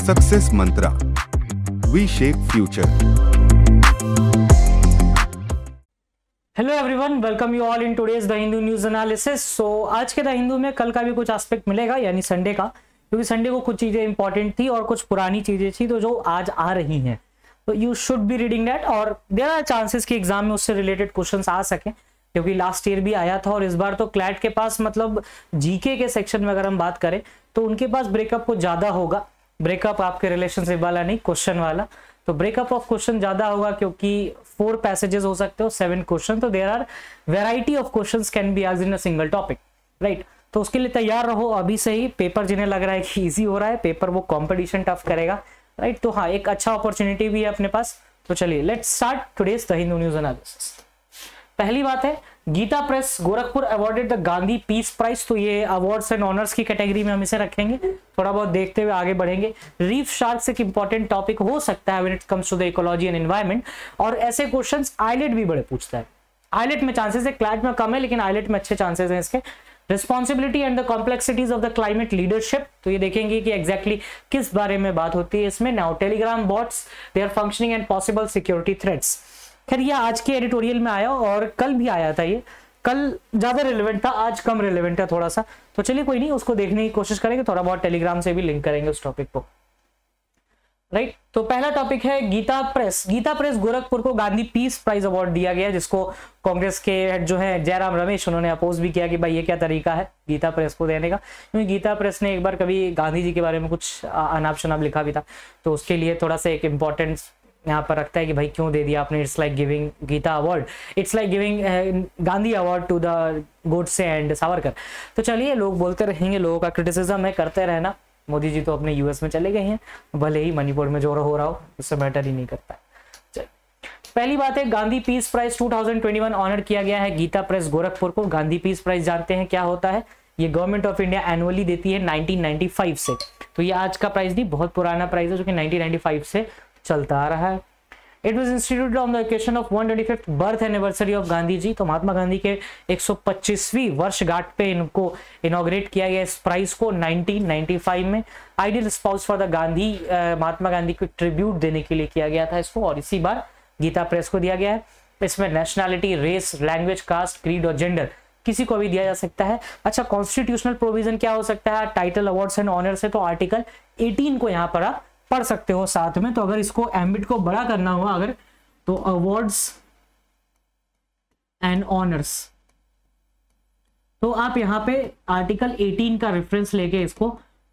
Success mantra, we shape future. Hello everyone, welcome you all in today's the Hindu news analysis. So आज के the Hindu में कल का भी कुछ एस्पेक्ट मिलेगा, यानी संडे का, क्योंकि संडे को कुछ चीजें इंपॉर्टेंट थी और कुछ पुरानी चीजें थी तो जो आज आ रही हैं, तो you should be reading that. और देयर आर चांसेस कि एग्जाम में उससे रिलेटेड क्वेश्चंस आ सके, क्योंकि लास्ट ईयर भी आया था और इस बार तो क्लैट के पास, मतलब जीके के सेक्शन में अगर हम बात करें तो उनके पास ब्रेकअप कुछ ज्यादा होगा। ब्रेकअप आपके रिलेशनशिप वाला नहीं, क्वेश्चन वाला। तो ब्रेकअप ऑफ क्वेश्चन ज्यादा होगा क्योंकि 4 पैसेजेस हो सकते हो, 7 क्वेश्चन, तो there are variety of questions can be asked in a single topic, right. तो उसके लिए तैयार रहो अभी से ही। पेपर जिन्हें लग रहा है कि इजी हो रहा है पेपर, वो कंपटीशन टफ करेगा, राइट। तो हाँ, एक अच्छा अपॉर्चुनिटी भी है अपने पास। तो चलिए let's start today's the Hindu news analysis. पहली बात है, Gita Press Gorakhpur awarded the Gandhi peace prize. तो ये अवार्ड्स एंड ऑनर्स की कैटेगरी में हम इसे रखेंगे, थोड़ा बहुत देखते हुए आगे बढ़ेंगे। रीफ शार्क्स एक इंपॉर्टेंट टॉपिक हो सकता है when it comes to the ecology and environment, और ऐसे क्वेश्चंस आईलेट भी बड़े पूछता है। आईलेट में चांसेस है, क्लैट में कम है, लेकिन आईलेट में अच्छे चांसेस हैं इसके। Responsibility and the complexities of the climate leadership, तो ये देखेंगे कि एग्जैक्टली किस बारे में बात होती है इसमें। Now Telegram bots, there functioning and possible security threats. खैर ये आज के एडिटोरियल में आया और कल भी आया था, ये कल ज्यादा रिलेवेंट था, आज कम रिलेवेंट है थोड़ा सा। तो चलिए कोई नहीं, उसको देखने की कोशिश करेंगे, थोड़ा बहुत टेलीग्राम से भी लिंक करेंगे उस टॉपिक को, राइट। तो पहला टॉपिक है गीता प्रेस। गीता प्रेस गोरखपुर को गांधी पीस प्राइज अवार्ड दिया गया, जिसको कांग्रेस के हेड जो है जयराम रमेश, उन्होंने अपोज भी किया कि भाई ये क्या तरीका है गीता प्रेस को देने का, क्योंकि गीता प्रेस ने एक बार कभी गांधी जी के बारे में कुछ अनाप शनाप लिखा भी था, तो उसके लिए थोड़ा सा एक इम्पोर्टेंस यहाँ पर रखता है कि भाई क्यों दे दिया आपने। It's like giving Gita award, it's like giving Gandhi award to the Godse and Savarkar. तो चलिए, लोग बोलते रहेंगे, लोगों का क्रिटिसिज्म है, करते रहना। मोदी जी तो अपने यूएस में चले गए हैं, भले ही मणिपुर में जो हो रहा हो उससे मैटर ही नहीं करता। पहली बात है, गांधी पीस प्राइज 2021 ऑनर किया गया है गीता प्रेस गोरखपुर को। गांधी पीस प्राइज जानते हैं क्या होता है? ये गवर्नमेंट ऑफ इंडिया एनुअली देती है 1995 से। तो ये आज का प्राइज नहीं, बहुत पुराना प्राइज है जो कि 1995 से चलता आ रहा है। It was instituted on the occasion of 125th birth anniversary of Gandhi ji. तो महात्मा गांधी के 125वीं वर्षगांठ पे इनको इनॉग्रेट किया गया इस प्राइज को 1995 में। Ideal spouse for the Gandhi, Mahatma Gandhi को ट्रिब्यूट देने के लिए किया गया था इसको, और इसी बार गीता प्रेस को दिया गया है। इसमें nationality, race, language, caste, creed और जेंडर किसी को भी दिया जा सकता है। अच्छा, कॉन्स्टिट्यूशनल प्रोविजन क्या हो सकता है टाइटल अवार्ड्स एंड ऑनर से? तो आर्टिकल 18 को यहाँ पर आप पढ़ सकते हो साथ में। तो अगर इसको एम्बिट को बड़ा करना हुआ अगर, तो अवार्ड्स एंड ऑनर्स, तो आप यहाँ पे आर्टिकल 18 का रेफरेंस लेके इसको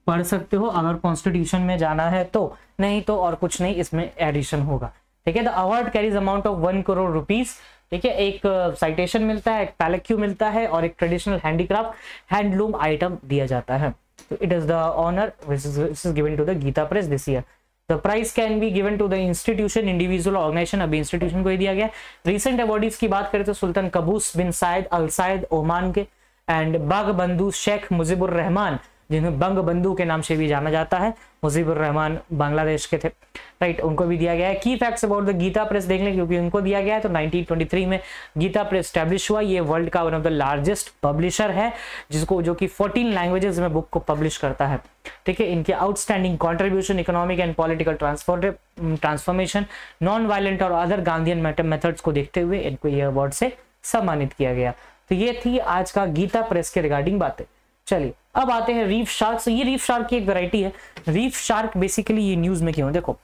पढ़ सकते हो अगर कॉन्स्टिट्यूशन में जाना है तो। नहीं तो और कुछ नहीं, इसमें एडिशन होगा, ठीक है। The award carries amount of 1 crore rupees, ठीक है। एक साइटेशन मिलता है, एक पैलेक्यू मिलता है और एक ट्रेडिशनल हैंडीक्राफ्ट हैंडलूम आइटम दिया जाता है। So it is the honor which is given to the Gita Press this year. The prize can be given to the institution, individual, organization। अभी इंस्टीट्यूशन को ही दिया गया। रिसेंट अवार्डीज की बात करें तो सुल्तान कबूस बिन साइद अल साइद ओमान के, एंड बंग बंधु शेख मुजीबुर रहमान, जिन्हें बंग बंधु के नाम से भी जाना जाता है। मुजीबुर रहमान बांग्लादेश के थे, राइट, उनको भी दिया गया है। की facts about the Gita Press देख लें, क्योंकि उनको दिया गया है। तो 1923 में गीता प्रेस स्टैब्लिश हुआ। ये वर्ल्ड का one of the largest publisher है, जिसको जो कि 14 लैंग्वेजेस में बुक को पब्लिश करता है, ठीक है। इनके outstanding contribution, economic and political transformation, non violent और अदर गांधीयन मेथड्स को देखते हुए इनको ये अवार्ड से सम्मानित किया गया। तो ये थी आज का गीता प्रेस के रिगार्डिंग बातें। चलिए अब आते हैं रीफ शार्क। ये रीफ शार्क की एक वैरायटी है। रीफ शार्क बेसिकली ये न्यूज में क्यों, देखो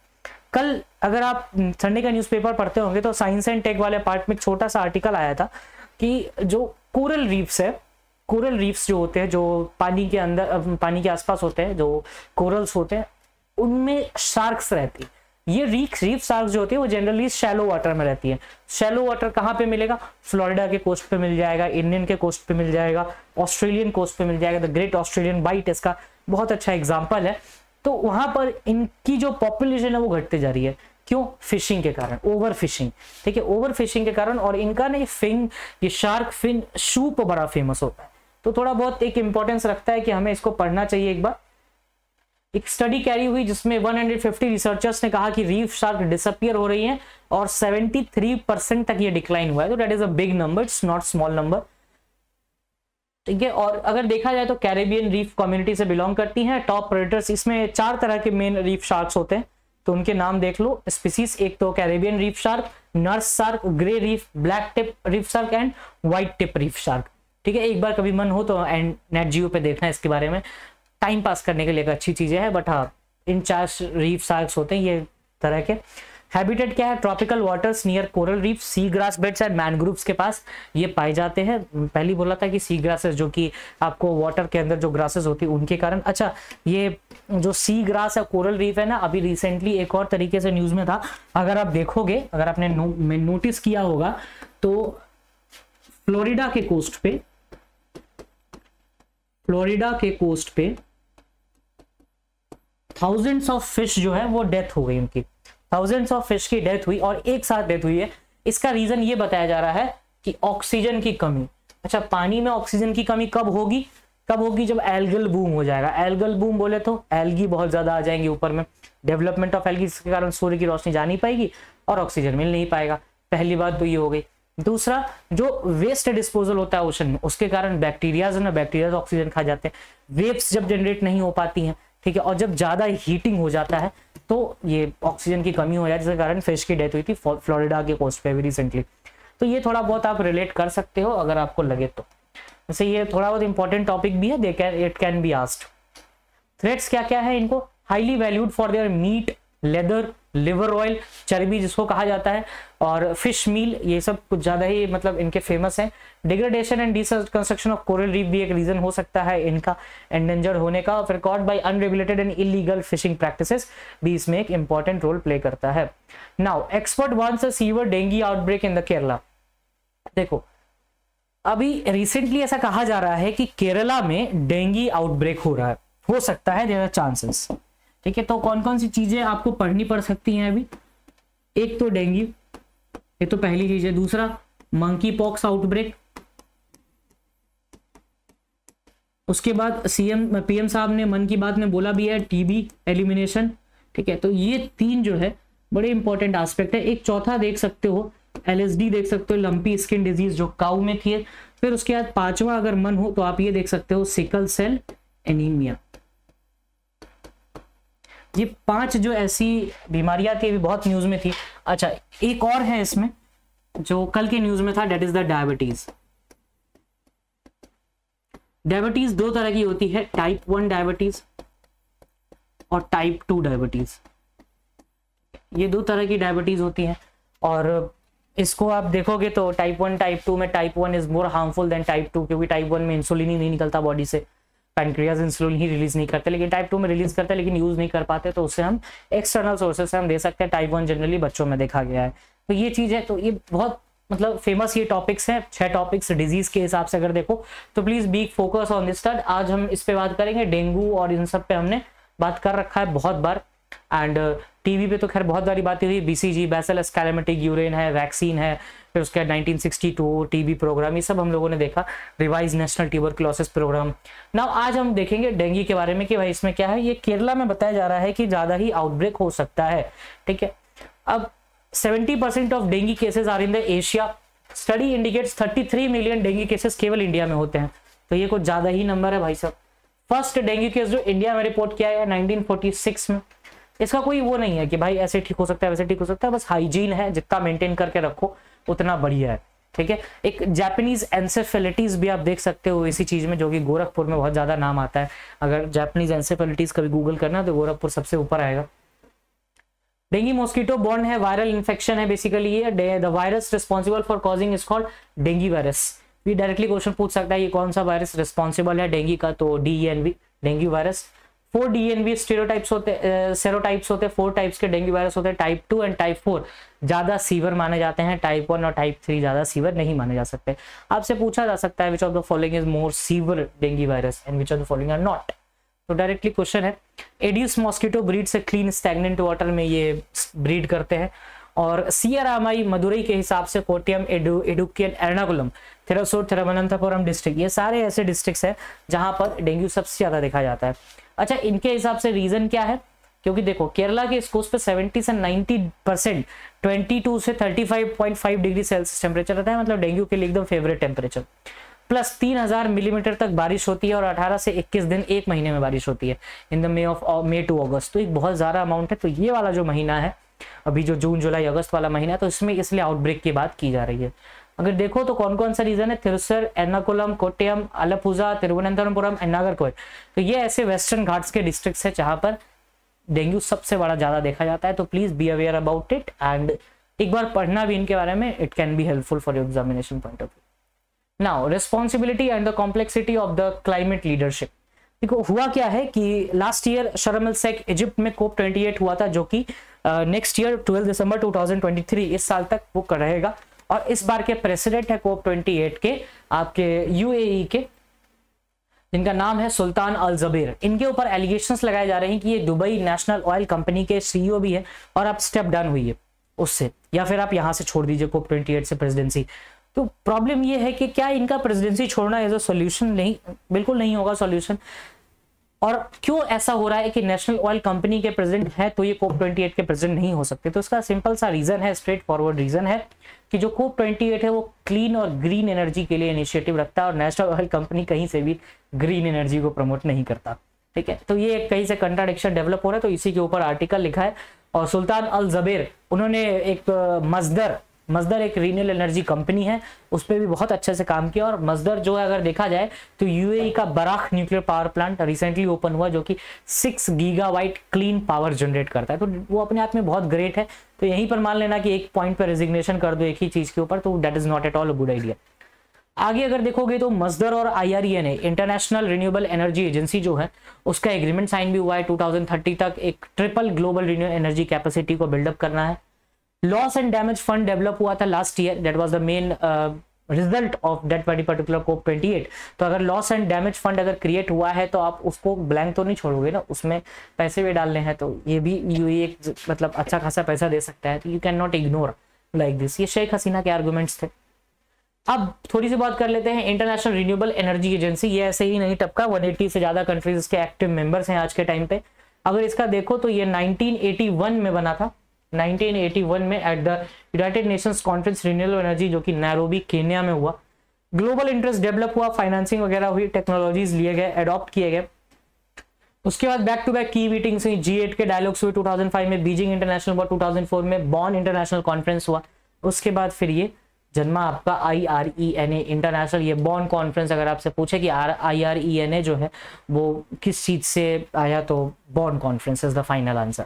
कल अगर आप संडे का न्यूज़पेपर पढ़ते होंगे तो साइंस एंड टेक वाले पार्ट में एक छोटा सा आर्टिकल आया था कि जो कोरल रीफ्स है, कोरल रीफ्स जो होते हैं, जो पानी के अंदर, पानी के आसपास होते हैं, जो कोरल्स होते हैं, उनमें शार्क्स रहती है। ये रीफ शार्क्स जो होती है वो जनरली शैलो वाटर में रहती है। शैलो वाटर कहाँ पे मिलेगा? फ्लोरिडा के कोस्ट पे मिल जाएगा, इंडियन के कोस्ट पे मिल जाएगा, ऑस्ट्रेलियन कोस्ट पे मिल जाएगा। द ग्रेट ऑस्ट्रेलियन वाइट इसका बहुत अच्छा एग्जाम्पल है। तो वहां पर इनकी जो पॉपुलेशन है वो घटते जा रही है। क्यों? फिशिंग के कारण, ओवर फिशिंग, ठीक है, ओवर फिशिंग के कारण। और इनका ना फिंग, ये शार्क फिन शूप बड़ा फेमस होता है। तो थोड़ा बहुत एक इंपॉर्टेंस रखता है कि हमें इसको पढ़ना चाहिए एक बार। एक स्टडी कैरी हुई जिसमें 150 रिसर्चर्स ने कहा कि रीफ शार्क डिसअपियर हो रही हैं और 73% तक ये डिक्लाइन हुआ है। तो that is a big number, it's not small number. ठीक है। और अगर देखा जाए तो कैरेबियन रीफ कम्युनिटी से बिलोंग करती हैं। टॉप प्रेडेटर्स, इसमें 4 तरह के मेन रीफ शार्क्स होते हैं, तो उनके नाम देख लो स्पीसीज। एक तो Caribbean reef shark, nurse shark, grey reef, black tip reef shark and white tip reef shark. ठीक है, एक बार कभी मन हो तो एंड नेट जियो पे देखना है इसके बारे में, टाइम पास करने के लिए अच्छी चीजें हैं। बट हाँ, इन 4 रीफ शार्क्स होते हैं ये तरह के। हैबिटेट क्या है? Tropical waters near coral reef, sea grass beds and mangroves के पास ये पाए जाते हैं। पहले बोला था कि सी ग्रासेस, जो कि आपको वाटर के अंदर जो ग्रासेस होती है उनके कारण। अच्छा, ये जो सी ग्रास है कोरल रीफ है ना, अभी रिसेंटली एक और तरीके से न्यूज में था, अगर आप देखोगे, अगर आपने नोटिस किया होगा तो फ्लोरिडा के कोस्ट पे थाउजेंड्स ऑफ फिश जो है वो डेथ हो गई, उनकी थाउजेंड्स ऑफ फिश की डेथ हुई और एक साथ डेथ हुई है। इसका रीजन ये बताया जा रहा है कि ऑक्सीजन की कमी। अच्छा, पानी में ऑक्सीजन की कमी कब होगी? जब एल्गल बूम हो जाएगा। एल्गल बूम बोले तो एल्गी बहुत ज्यादा आ जाएंगी ऊपर में, डेवलपमेंट ऑफ एल्गी, इसके कारण सूर्य की रोशनी जा नहीं पाएगी और ऑक्सीजन मिल नहीं पाएगा। पहली बात तो ये हो गई। दूसरा, जो वेस्ट डिस्पोजल होता है ओशन में, उसके कारण बैक्टीरिया ऑक्सीजन खा जाते हैं, वेव्स जब जनरेट नहीं हो पाती हैं, ठीक है, और जब ज्यादा हीटिंग हो जाता है तो ये ऑक्सीजन की कमी हो जाती है, जिसके कारण फिश की डेथ हुई थी फ्लोरिडा के कोस्ट पे भी रिसेंटली। तो ये थोड़ा बहुत आप रिलेट कर सकते हो अगर आपको लगे तो। वैसे ये थोड़ा बहुत इंपॉर्टेंट टॉपिक भी है, it can be asked. Threads क्या क्या है इनको? Highly valued for their meet, leather, liver oil, चर्बी जिसको कहा जाता है, और फिश मील, ये सब कुछ ज्यादा ही मतलब इनके फेमस हैं। Degradation and deconstruction of coral reef भी एक रीजन हो सकता है इनका एंडेंजर्ड होने का। फिर caught by unregulated and illegal fishing practices भी इसमें एक इंपॉर्टेंट रोल प्ले करता है। Now expert wants a severe dengue outbreak in the Kerala. देखो, अभी रिसेंटली ऐसा कहा जा रहा है कि केरला में डेंगू आउटब्रेक हो रहा है, हो सकता है, देयर आर चांसेस। ठीक है, तो कौन कौन सी चीजें आपको पढ़नी पड़ सकती हैं अभी? एक तो डेंगू, ये तो पहली चीज है। दूसरा, मंकी पॉक्स आउटब्रेक। उसके बाद पीएम साहब ने मन की बात में बोला भी है, टीबी एलिमिनेशन। ठीक है, तो ये 3 जो है बड़े इंपॉर्टेंट एस्पेक्ट है। एक चौथा देख सकते हो, LSD देख सकते हो, लंपी स्किन डिजीज, जो काऊ में थी। फिर उसके बाद 5वां अगर मन हो तो आप ये देख सकते हो, सिकल सेल एनीमिया। ये 5 जो ऐसी बीमारियां थी, अभी बहुत न्यूज में थी। अच्छा, एक और है इसमें जो कल के न्यूज में था, that is the diabetes. Diabetes 2 तरह की होती है, टाइप 1 डायबिटीज और टाइप 2 डायबिटीज। ये 2 तरह की डायबिटीज होती हैं, और इसको आप देखोगे तो टाइप 1 टाइप 2 में type 1 is more harmful than type 2, क्योंकि टाइप 1 में इंसुलिन ही नहीं निकलता बॉडी से, पैनक्रियाज इंसुलिन ही रिलीज नहीं करते, लेकिन टाइप 2 में रिलीज करते हैं लेकिन यूज नहीं कर पाते, तो उससे हम एक्सटर्नल सोर्सेस से हम दे सकते हैं। टाइप 1 जनरली बच्चों में देखा गया है। तो ये चीज है, तो ये बहुत मतलब फेमस ये टॉपिक्स हैं, 6 टॉपिक्स डिजीज के हिसाब से अगर देखो तो please be focus on this stud. आज हम इस पे बात करेंगे, डेंगू और इन सब पे हमने बात कर रखा है बहुत बार, एंड टीवी पे तो खैर बहुत बारी बातें हुई, BCG बैसिलस कैलेमेटिक यूरेन है, वैक्सीन है, फिर उसके बाद 1962 टीबी प्रोग्राम, ये सब हम लोगों ने देखा, revise national tuberculosis programme. Now आज हम देखेंगे डेंगू के बारे में कि भाई इसमें क्या है। ये केरला में बताया जा रहा है कि ज्यादा ही आउटब्रेक हो सकता है। ठीक है, अब 70% of dengue cases are in the Asia. Study indicates 33 million dengue cases केवल इंडिया में होते हैं, तो ये कुछ ज्यादा ही नंबर है भाई साहब। फर्स्ट डेंगू केस जो इंडिया में रिपोर्ट किया है 1946 में। इसका कोई वो नहीं है कि भाई ऐसे ठीक हो सकता है वैसे ठीक हो सकता है, बस हाइजीन है, जितना मेंटेन करके रखो उतना बढ़िया है। ठीक है, एक जापानीज एंसेफेलिटीज भी आप देख सकते हो इसी चीज में, जो कि गोरखपुर में बहुत ज्यादा नाम आता है। अगर जापानीज एंसेफेलिटीज कभी गूगल करना तो गोरखपुर सबसे ऊपर आएगा। डेंगू मॉस्किटो बॉर्न है, वायरल इन्फेक्शन है बेसिकली। ये the virus responsible for causing is called dengue virus. ये डायरेक्टली क्वेश्चन पूछ सकता है ये कौन सा वायरस रिस्पॉन्सिबल है डेंगू का, तो DENV डेंगू वायरस। 4 DNV सेरोटाइप्स होते 4 टाइप्स के डेंगू वायरस होते हैं, टाइप 2 एंड टाइप 4 ज्यादा सीवियर माने जाते हैं, टाइप 1 और टाइप 3 ज्यादा सीवियर नहीं माने जा सकते। आपसे पूछा जा सकता है which of the following is more severe dengue virus and which of the following are not. तो डायरेक्टली क्वेश्चन है, एडिस मॉस्किटो ब्रीड से क्लीन स्टैग्नेंट वाटर में ये ब्रीड करते हैं। और CRMI मदुरई के हिसाब से कोट्टियम, इडुक्की, एर्नाकुलम, थिरुवनंतपुरम, तिरुवनंतपुरम डिस्ट्रिक्ट, ये सारे ऐसे डिस्ट्रिक्ट्स हैं जहां पर डेंगू सबसे ज्यादा देखा जाता है। अच्छा, इनके हिसाब से रीजन क्या है? क्योंकि देखो केरला के इस कोस्ट पे 70 से 90% 22 से 35.5 डिग्री सेल्सियस टेम्परेचर रहता है, मतलब डेंगू के लिए एकदम फेवरेट टेम्परेचर। प्लस 3000 मिलीमीटर तक बारिश होती है और 18 से 21 दिन एक महीने में बारिश होती है इन द मे टू अगस्त। तो एक बहुत ज़्यादा अमाउंट है। तो ये वाला जो महीना है अभी जो जून जुलाई अगस्त वाला महीना है, तो इसमें इसलिए आउटब्रेक की बात की जा रही है। अगर देखो तो कौन कौन सा रीजन है, थिरुसर, एर्नाकुलम, कोट्टयम, आलप्पुझा, तिरुवनंतपुरम एंड नागरकोइल। तो ये ऐसे वेस्टर्न घाट्स के डिस्ट्रिक्ट्स है जहां पर डेंगू सबसे बड़ा ज्यादा देखा जाता है। तो please be aware about it and एक बार पढ़ना भी इनके बारे में, it can be helpful for your examination point of view. Now responsibility and the complexity of the climate leadership. देखो हुआ क्या है कि लास्ट ईयर शर्म एल शेख इजिप्ट में COP 28 हुआ था, जो कि नेक्स्ट ईयर 12 दिसंबर 2023 इस साल तक वो रहेगा। और इस बार के प्रेसिडेंट है COP 28 के आपके UAE के, जिनका नाम है सुल्तान अल जबेर। इनके ऊपर एलिगेशंस लगाए जा रहे हैं कि ये दुबई नेशनल ऑयल कंपनी के CEO भी है और आप स्टेप डाउन हुई है उससे, या फिर आप यहां से छोड़ दीजिए COP 28 से प्रेसिडेंसी। तो प्रॉब्लम ये है कि क्या इनका प्रेसिडेंसी छोड़ना एज अ सॉल्यूशन? नहीं, बिल्कुल नहीं होगा सॉल्यूशन। और क्यों ऐसा हो रहा है कि नेशनल ऑयल कंपनी के प्रेसिडेंट है तो ये COP 28 के प्रेसिडेंट नहीं हो सकते? तो इसका सिंपल सा रीजन है, स्ट्रेट फॉरवर्ड रीजन है कि जो COP 28 है वो क्लीन और ग्रीन एनर्जी के लिए इनिशिएटिव रखता है और नेशनल ऑयल कंपनी कहीं से भी ग्रीन एनर्जी को प्रमोट नहीं करता। ठीक है, तो ये कहीं से कंट्राडिक्शन डेवलप हो रहा है, तो इसी के ऊपर आर्टिकल लिखा है। और सुल्तान अल जबेर उन्होंने एक मजदर एक रीन्यूएबल एनर्जी कंपनी है, उस पर भी बहुत अच्छे से काम किया। और मजदर जो है अगर देखा जाए तो UAE का Barakah nuclear power plant recently open हुआ, जो कि 6 गीगावाट क्लीन पावर जनरेट करता है। तो वो अपने आप में बहुत ग्रेट है। तो यहीं पर मान लेना कि एक पॉइंट पर रेजिग्नेशन कर दो एक ही चीज के ऊपर, तो that is not at all a good idea. आगे अगर देखोगे तो मजदर और IRENA international renewable energy agency जो है, उसका एग्रीमेंट साइन भी हुआ है 2030 तक एक triple global renewable energy capacity को बिल्डअप करना है। Loss and damage fund develop हुआ था last year, that was the main result of that particular COP 28। तो अगर लॉस एंड डैमेज फंड अगर क्रिएट हुआ है तो आप उसको ब्लैंक तो नहीं छोड़ोगे ना, उसमें पैसे भी डालने हैं। तो ये भी UAE एक मतलब अच्छा खासा पैसा दे सकता है, तो you can not ignore like this. ये शेख हसीना के आर्गुमेंट्स थे। अब थोड़ी सी बात कर लेते हैं इंटरनेशनल रिन्यूएबल एनर्जी एजेंसी। ये ऐसे ही नहीं टपका, 180 से ज्यादा कंट्रीज इसके एक्टिव मेंबर्स हैं आज के टाइम पे। अगर इसका देखो तो ये 1981 में बना था, 1981 में at the United Nations conference renewable energy, जो कि नैरोबी केन्या में हुआ। ग्लोबल इंटरेस्ट डेवलप हुआ, फाइनेंसिंग वगैरह हुई, टेक्नोलॉजीज लिए गए, अडॉप्ट किए गए। उसके बाद बैक टू बैक की मीटिंग्स हुई, G8 के डायलॉग्स हुए 2005 में, बीजिंग इंटरनेशनल हुआ 2004 में, बॉन इंटरनेशनल कॉन्फ्रेंस हुआ। उसके बाद फिर ये जन्मा आपका IRENA इंटरनेशनल, ये बॉन कॉन्फ्रेंस। अगर आपसे पूछे कि IRENA जो है वो किस चीज से आया, तो Bonn conference is the final answer.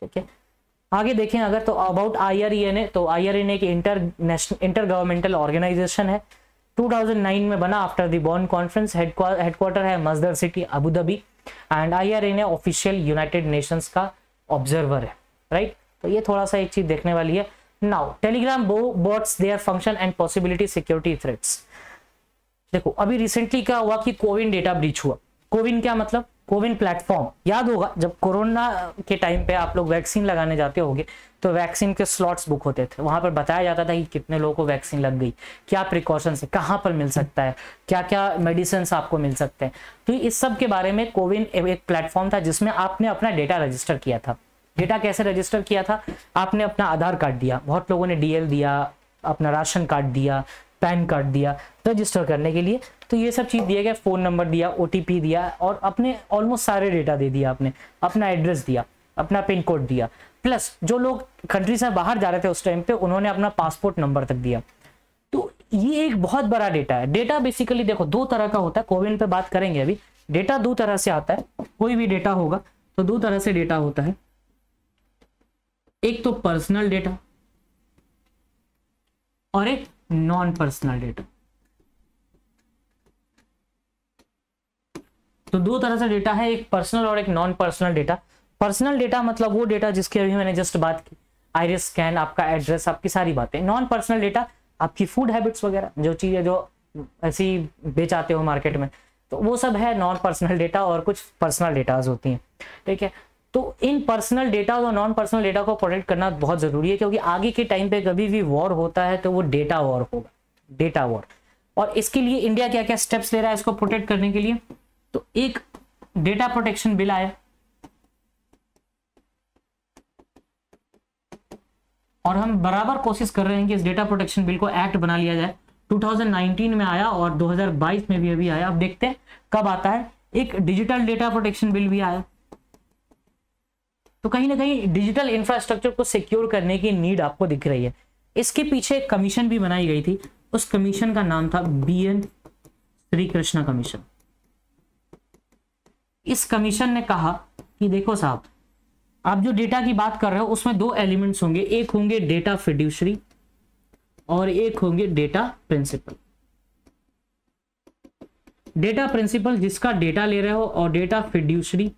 ठीक है, आगे देखें अगर तो अबाउट IRENA, तो IRENA की इंटर गवर्नमेंटल ऑर्गेनाइजेशन है, 2009 में बना after the Bonn conference. Headquarter है Masdar City Abu Dhabi and IRENA official United Nations का ऑब्जर्वर है। राइट, तो ये थोड़ा सा एक चीज देखने वाली है। Now Telegram bots, their function and possibility, security threats. देखो अभी रिसेंटली क्या हुआ कि कोविन डेटा ब्रीच हुआ। कोविन क्या मतलब? कोविन प्लेटफॉर्म, याद होगा जब कोरोना के टाइम पे आप लोग वैक्सीन लगाने जाते होंगे तो वैक्सीन के स्लॉट्स बुक होते थे, वहां पर बताया जाता था कि कितने लोगों को वैक्सीन लग गई, क्या प्रिकॉशंस है, कहाँ पर मिल सकता है, क्या क्या मेडिसिन आपको मिल सकते हैं। तो इस सब के बारे में कोविन एक प्लेटफॉर्म था जिसमें आपने अपना डेटा रजिस्टर किया था। डेटा कैसे रजिस्टर किया था? आपने अपना आधार कार्ड दिया, बहुत लोगों ने DL दिया, अपना राशन कार्ड दिया, पैन कार्ड दिया रजिस्टर करने के लिए। तो ये सब चीज दिए गए, फोन नंबर दिया, OTP दिया और अपने ऑलमोस्ट सारे डेटा दे दिया आपने, अपना एड्रेस दिया, अपना पिन कोड दिया। प्लस जो लोग कंट्री से बाहर जा रहे थे उस टाइम पे, उन्होंने अपना पासपोर्ट नंबर तक दिया। तो ये एक बहुत बड़ा डेटा है। डेटा बेसिकली देखो 2 तरह का होता है, कोविन पे बात करेंगे अभी। डेटा 2 तरह से आता है, कोई भी डेटा होगा तो 2 तरह से डेटा होता है। एक तो पर्सनल डेटा और एक नॉन पर्सनल डेटा। तो 2 तरह से डेटा है, एक पर्सनल और एक non personal data. Personal data मतलब वो डेटा जिसकी अभी मैंने जस्ट बात की, आइरिस स्कैन, आपका एड्रेस, आपकी सारी बातें। नॉन पर्सनल डेटा आपकी फूड हैबिट्स वगैरह, जो चीजें जो ऐसी बेच आते हो मार्केट में, तो वो सब है नॉन पर्सनल डेटा। और कुछ पर्सनल डेटाज होती हैं। ठीक है, तो इन पर्सनल डेटा और नॉन पर्सनल डेटा को प्रोटेक्ट करना बहुत जरूरी है, क्योंकि आगे के टाइम पे कभी भी वॉर होता है तो वो डेटा वॉर होगा, डेटा वॉर। और इसके लिए इंडिया क्या क्या स्टेप्स ले रहा है इसको प्रोटेक्ट करने के लिए? तो एक डेटा प्रोटेक्शन बिल आया और हम बराबर कोशिश कर रहे हैं कि इस डेटा प्रोटेक्शन बिल को एक्ट बना लिया जाए 2019 में आया और 2022 में भी अभी आया। अब देखते हैं कब आता है। एक डिजिटल डेटा प्रोटेक्शन बिल भी आया। तो कहीं ना कहीं डिजिटल इंफ्रास्ट्रक्चर को सिक्योर करने की नीड आपको दिख रही है। इसके पीछे एक कमीशन भी बनाई गई थी, उस कमीशन का नाम था BN श्रीकृष्णा कमीशन। इस कमीशन ने कहा कि देखो साहब, आप जो डेटा की बात कर रहे हो उसमें दो एलिमेंट्स होंगे, एक होंगे डेटा फिड्यूशरी और एक होंगे डेटा प्रिंसिपल। डेटा प्रिंसिपल जिसका डेटा ले रहे हो और डेटा फिड्यूशरी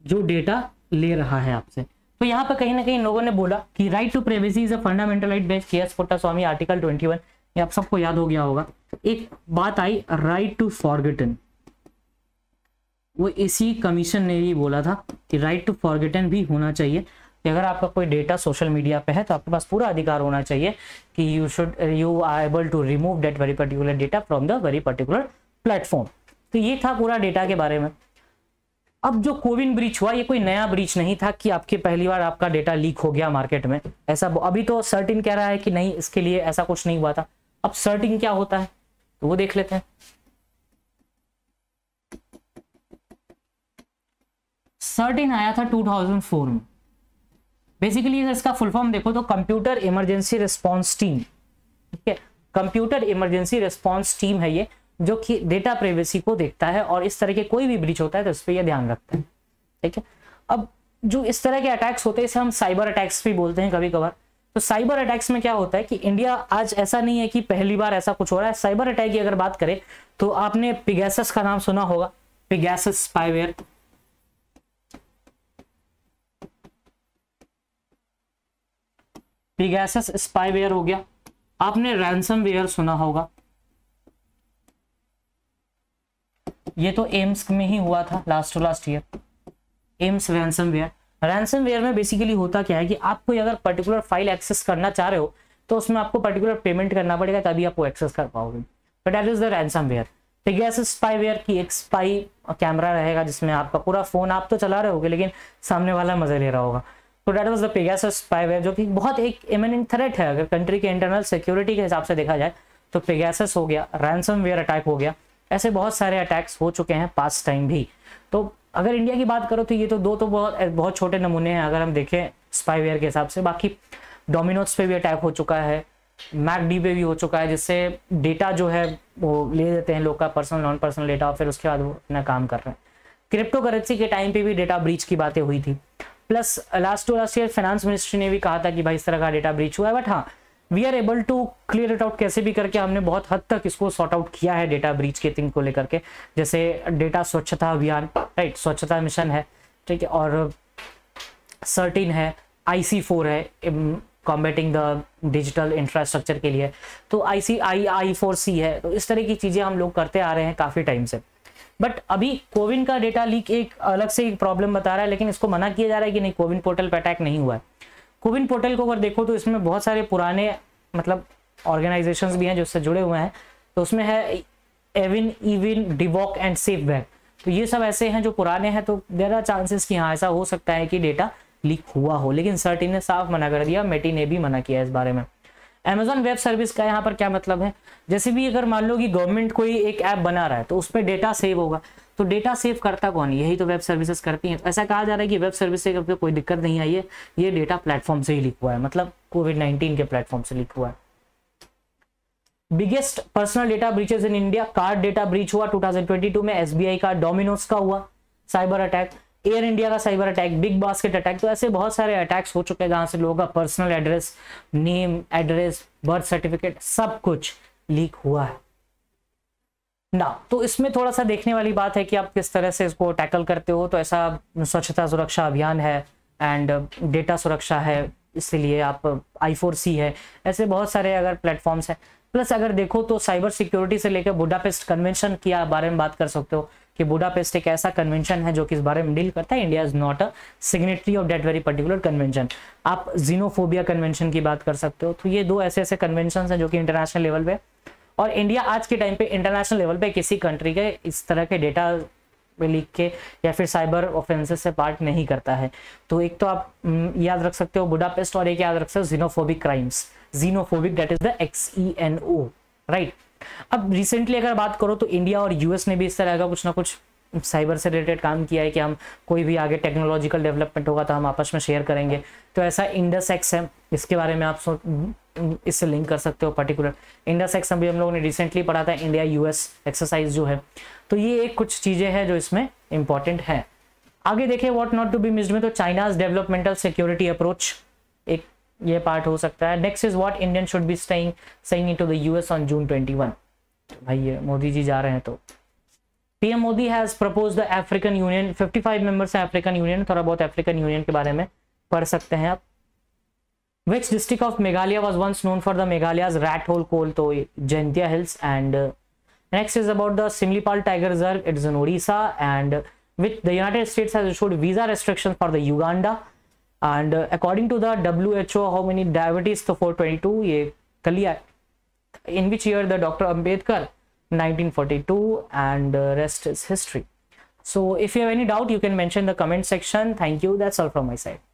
जो डेटा ले रहा है आपसे। तो यहाँ पे कहीं ना कहीं लोगों ने बोला कि right to privacy is a fundamental right based K S Puttaswamy article 21, ये आप सबको याद हो गया होगा। एक बात आई राइट टू फॉरगेटन, वो इसी कमीशन ने ही बोला था कि राइट टू फॉरगेटन भी होना चाहिए कि अगर आपका कोई डेटा सोशल मीडिया पे है तो आपके पास पूरा अधिकार होना चाहिए कि you are able to remove that very particular data from the very particular platform. तो ये था पूरा डेटा के बारे में। अब जो कोविन ब्रीच हुआ, ये कोई नया ब्रीच नहीं था कि आपके पहली बार आपका डेटा लीक हो गया मार्केट में, ऐसा अभी तो सर्टिन कह रहा है कि नहीं, इसके लिए ऐसा कुछ नहीं हुआ था। अब सर्टिन क्या होता है तो वो देख लेते हैं। सर्टिन आया था 2004 में। बेसिकली इसका फुल फॉर्म देखो तो कंप्यूटर इमरजेंसी रिस्पॉन्स टीम, ठीक है, कंप्यूटर इमरजेंसी रिस्पॉन्स टीम है ये, जो कि डेटा प्राइवेसी को देखता है और इस तरह के कोई भी ब्रीच होता है तो इस पर यह ध्यान रखता है, ठीक है। अब जो इस तरह के अटैक्स होते हैं इसे हम साइबर अटैक्स भी बोलते हैं कभी कभार। तो साइबर अटैक्स में क्या होता है कि इंडिया आज ऐसा नहीं है कि पहली बार ऐसा कुछ हो रहा है। साइबर अटैक की अगर बात करें तो आपने पिगैसस का नाम सुना होगा, पिगैसस स्पाईवेयर। पिगैसस स्पाईवेयर हो गया। आपने रैंसमवेयर सुना होगा, ये तो एम्स में ही हुआ था last to last year, AIIMS ransomware. Ransomware में बेसिकली होता क्या है कि आप कोई अगर पर्टिकुलर फाइल एक्सेस करना चाह रहे हो तो उसमें आपको पर्टिकुलर पेमेंट करना पड़ेगा तभी आप वो एक्सेस कर पाओगे। तो that is the ransomware. Pegasus spyware की एक स्पाई कैमरा रहेगा जिसमें आपका पूरा फोन आप तो चला रहे होगे लेकिन सामने वाला मजे ले रहा होगा। तो दैट वाज द पिगैसस स्पाईवेयर, जो कि बहुत एक इमिनेंट थ्रेट है अगर कंट्री के इंटरनल सिक्योरिटी के हिसाब से देखा जाए। तो पिगैसस हो गया, रैंसमवेयर अटैक हो गया, ऐसे बहुत सारे अटैक्स हो चुके हैं पास्ट टाइम भी। तो अगर इंडिया की बात करो तो ये तो दो तो बहुत छोटे नमूने हैं अगर हम देखें स्पाईवेयर के हिसाब से। बाकी डोमिनोज पे भी अटैक हो चुका है, मैकडी पे भी हो चुका है, जिससे डेटा जो है वो ले लेते हैं लोग का पर्सनल नॉन पर्सनल डेटा और फिर उसके बाद वो अपना काम कर रहे हैं। क्रिप्टो करेंसी के टाइम पे भी डेटा ब्रीच की बातें हुई थी। Plus last to last year finance ministry ने भी कहा था कि भाई इस तरह का डेटा ब्रीच हुआ है, बट हाँ we are able to clear it out. कैसे भी करके हमने बहुत हद तक इसको सॉर्ट आउट किया है डेटा ब्रीच के थिंग को लेकर के, जैसे डेटा स्वच्छता अभियान, राइट, स्वच्छता मिशन है, ठीक है, और सर्टिन है, IC4 है कॉम्बेटिंग द डिजिटल इंफ्रास्ट्रक्चर के लिए, तो I4C है। तो इस तरह की चीजें हम लोग करते आ रहे हैं काफी टाइम से। बट अभी कोविन का डेटा लीक एक अलग से एक प्रॉब्लम बता रहा है, लेकिन इसको मना किया जा रहा है कि नहीं, कोविन पोर्टल पर अटैक नहीं हुआ है। कोविन पोर्टल को अगर देखो तो इसमें बहुत सारे पुराने मतलब ऑर्गेनाइजेशंस भी हैं जो इससे जुड़े हुए हैं। तो उसमें है एविन, डिवॉक एंड सेफवेयर। तो ये सब ऐसे हैं जो पुराने हैं, तो देयर आर चांसेस कि हाँ ऐसा हो सकता है कि डेटा लीक हुआ हो, लेकिन सर्टिन ने साफ मना कर दिया, मेटी ने भी मना किया इस बारे में। Amazon वेब सर्विस का यहाँ पर क्या मतलब है, जैसे भी अगर मान लो कि गवर्नमेंट कोई एक ऐप बना रहा है तो उस पर डेटा सेव होगा, तो डेटा सेव करता कौन, यही तो वेब सर्विसेज करती हैं। तो ऐसा कहा जा रहा है कि वेब सर्विस से कोई दिक्कत नहीं आई है, ये डेटा प्लेटफॉर्म से ही लीक हुआ है, मतलब कोविड-19 के प्लेटफॉर्म से लीक हुआ है। Biggest personal data breaches in India, card data breach हुआ 2022 में, SBI का, डोमिनोज का हुआ साइबर अटैक, एयर इंडिया का cyber attack, big basket attack. तो ऐसे बहुत सारे अटैक्स हो चुके हैं जहां से लोगों का personal address, name, address, birth certificate सब कुछ लीक हुआ है ना। तो इसमें थोड़ा सा देखने वाली बात है कि आप किस तरह से इसको टैकल करते हो। तो ऐसा स्वच्छता सुरक्षा अभियान है एंड डेटा सुरक्षा है, इसलिए आप I4C है, ऐसे बहुत सारे अगर प्लेटफॉर्म्स हैं। प्लस अगर देखो तो साइबर सिक्योरिटी से लेकर बुडापेस्ट कन्वेंशन के बारे में बात कर सकते हो कि बुडापेस्ट एक ऐसा कन्वेंशन है जो कि इस बारे में डील करता है। India is not a signatory of that very particular convention. आप जीनोफोबिया कन्वेंशन की बात कर सकते हो। तो ये दो ऐसे ऐसे कन्वेंशन हैं जो कि इंटरनेशनल लेवल पे, और इंडिया आज के टाइम पे इंटरनेशनल लेवल पे किसी कंट्री के इस तरह के डेटा लीक के या फिर साइबर ऑफेंसेस से पार्ट नहीं करता है। तो एक तो आप याद रख सकते हो बुडापेस्ट, और एक याद रख सकते हो xenophobic crimes, xenophobic that is the XENO, right. अब रिसेंटली अगर बात करो तो इंडिया और यूएस ने भी इस तरह का कुछ ना कुछ साइबर से रिलेटेड काम किया है कि हम कोई भी आगे टेक्नोलॉजिकल डेवलपमेंट होगा तो हम आपस में शेयर करेंगे। तो ऐसा इंडसएक्स है, इसके बारे में आप इससे लिंक कर सकते हो। पर्टिकुलर इंडसएक्स अभी हम लोगों ने रिसेंटली पढ़ा था, इंडिया यूएस एक्सरसाइज जो है। तो ये एक कुछ चीजें हैं जो इसमें इंपॉर्टेंट है। आगे देखिए what not to be missed में, तो चाइनाज डेवलपमेंटल सिक्योरिटी अप्रोच एक ये पार्ट हो सकता है। Next is what Indian should be saying into the US on June 21। भाई ये मोदी जी जा रहे हैं तो PM Modi has proposed the African union, 55 members हैं अफ्रीकन यूनियन, थोड़ा बहुत अफ्रीकन यूनियन के बारे में पढ़ सकते हैं आप। Which district of Meghalaya was once known for the Meghalaya's rat hole coal? तो Jaintia hills. And next is about the Similipal tiger reserve, it is in Odisha. And which the United States has issued visa restriction for the Uganda. And according to the WHO how many diabetes, तो 422 ये कर लिया। In which year the doctor Ambedkar, 1942, and rest is history. So if you have any doubt you can mention in the comment section. Thank you, that's all from my side.